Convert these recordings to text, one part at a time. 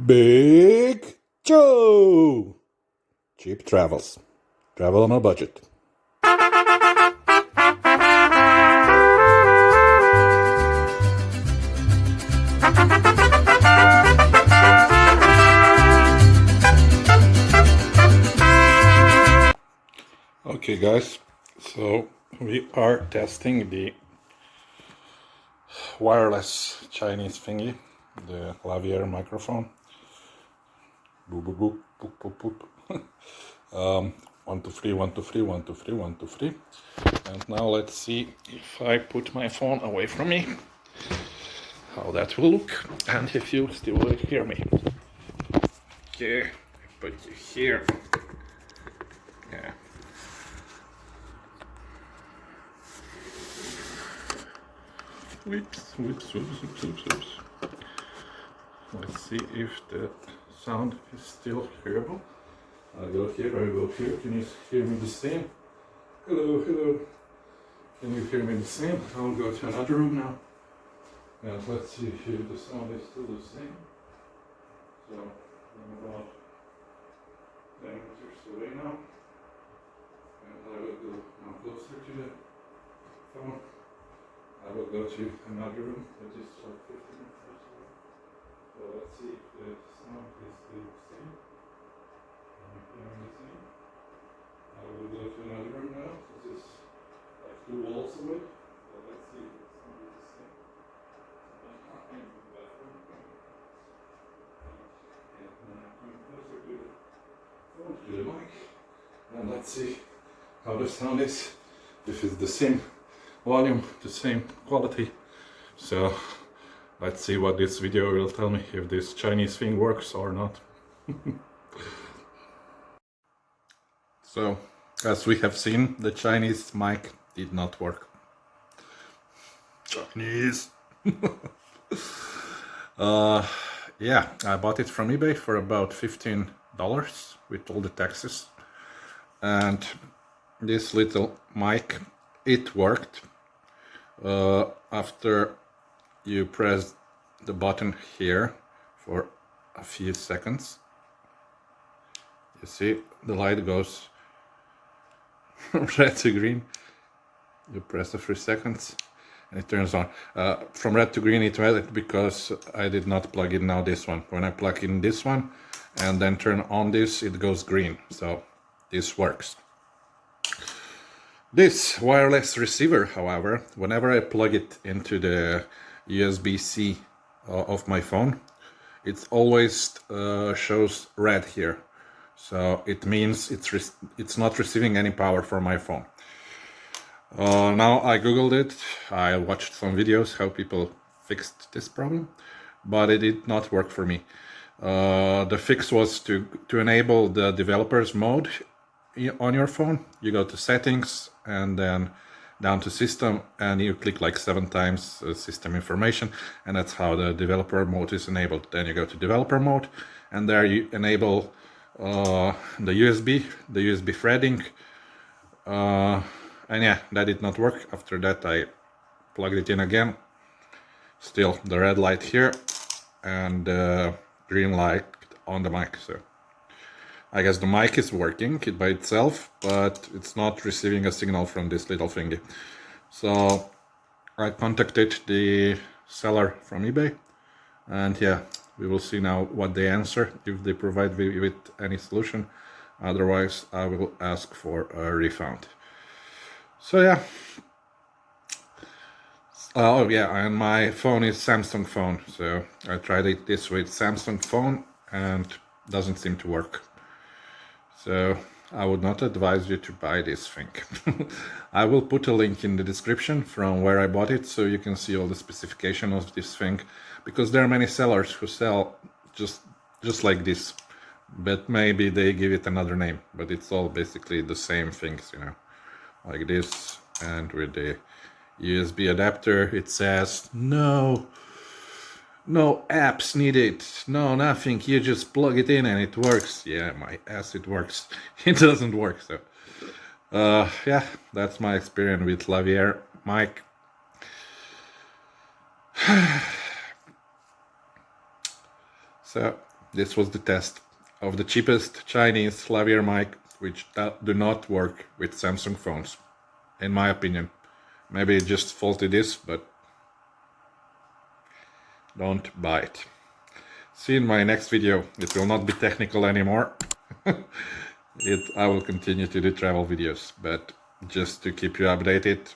Big Joe! Cheap travels. Travel on a budget. Okay guys, so we are testing the wireless Chinese thingy, the Lavaliere microphone. Boop boop boop boop boop boop. 1 2 3 1 2 3 1 2 3 1 2 3. And now let's see if I put my phone away from me, how that will look, and if you still will hear me. Okay, I put you here. Yeah. Whoops, whoops, whoops, whoops, whoops, whoops. Let's see if the sound is still hearable. I go here, I go here. Can you hear me the same? Hello, hello. Can you hear me the same? I'll go to another room now. And let's see if the sound is still the same. So, I'm about 10 meters away now. And I will go now closer to the phone. I will go to another room that is like 15 meters away. So let's see if the sound is still the same. Can you hear me the same? I will go to another room now. This is like 2 walls away. So let's see if the sound is the same. I'm not in the bathroom. And then I'm coming closer to the phone, to the mic. And let's see how the sound is. If it's the same volume, the same quality. So let's see what this video will tell me, if this Chinese thing works or not. So as we have seen, the Chinese mic did not work. Chinese. Yeah, I bought it from eBay for about $15 with all the taxes, and this little mic, it worked after you press the button here for a few seconds. You see the light goes red to green. You press it for 3 seconds and it turns on. From red to green it went because I did not plug in now this one. When I plug in this one and then turn on this, it goes green. So this works. This wireless receiver, however, whenever I plug it into the USB-C of my phone, it always shows red here. So it means it's not receiving any power from my phone. Now I googled it, I watched some videos how people fixed this problem, but it did not work for me. The fix was to enable the developer's mode on your phone. You go to settings and then down to system, and you click like 7 times system information, and that's how the developer mode is enabled. Then you go to developer mode, and there you enable the USB threading, and yeah, that did not work. After that I plugged it in again, still the red light here and green light on the mic. So I guess the mic is working it by itself, but it's not receiving a signal from this little thingy. So I contacted the seller from eBay, and yeah, we will see now what they answer, if they provide me with any solution. Otherwise I will ask for a refund. So yeah. Oh yeah, and my phone is Samsung phone, so I tried it this with Samsung phone and doesn't seem to work. So I would not advise you to buy this thing. I will put a link in the description from where I bought it, so you can see all the specifications of this thing, because there are many sellers who sell just like this, but maybe they give it another name, but it's all basically the same things, you know, like this. And with the USB adapter it says no apps needed, no nothing, you just plug it in and it works. Yeah, my ass, it works. It doesn't work. So yeah, that's my experience with Lavaliere mic. So this was the test of the cheapest Chinese Lavaliere mic, which do not work with Samsung phones, in my opinion. Maybe it just faulty this, but don't buy it. See you in my next video. It will not be technical anymore. I will continue to do travel videos, but just to keep you updated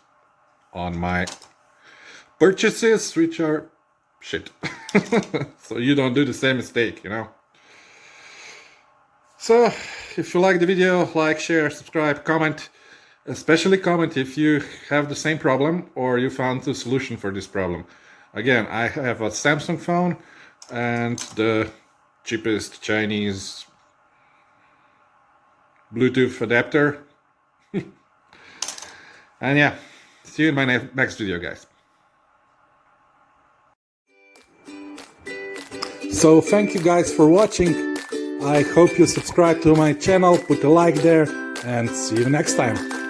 on my purchases, which are shit. So you don't do the same mistake, you know. So if you like the video, like, share, subscribe, comment. Especially comment if you have the same problem or you found the solution for this problem. Again, I have a Samsung phone and the cheapest Chinese Bluetooth adapter. And yeah, see you in my next video, guys. So thank you guys for watching. I hope you subscribe to my channel, put a like there, and see you next time.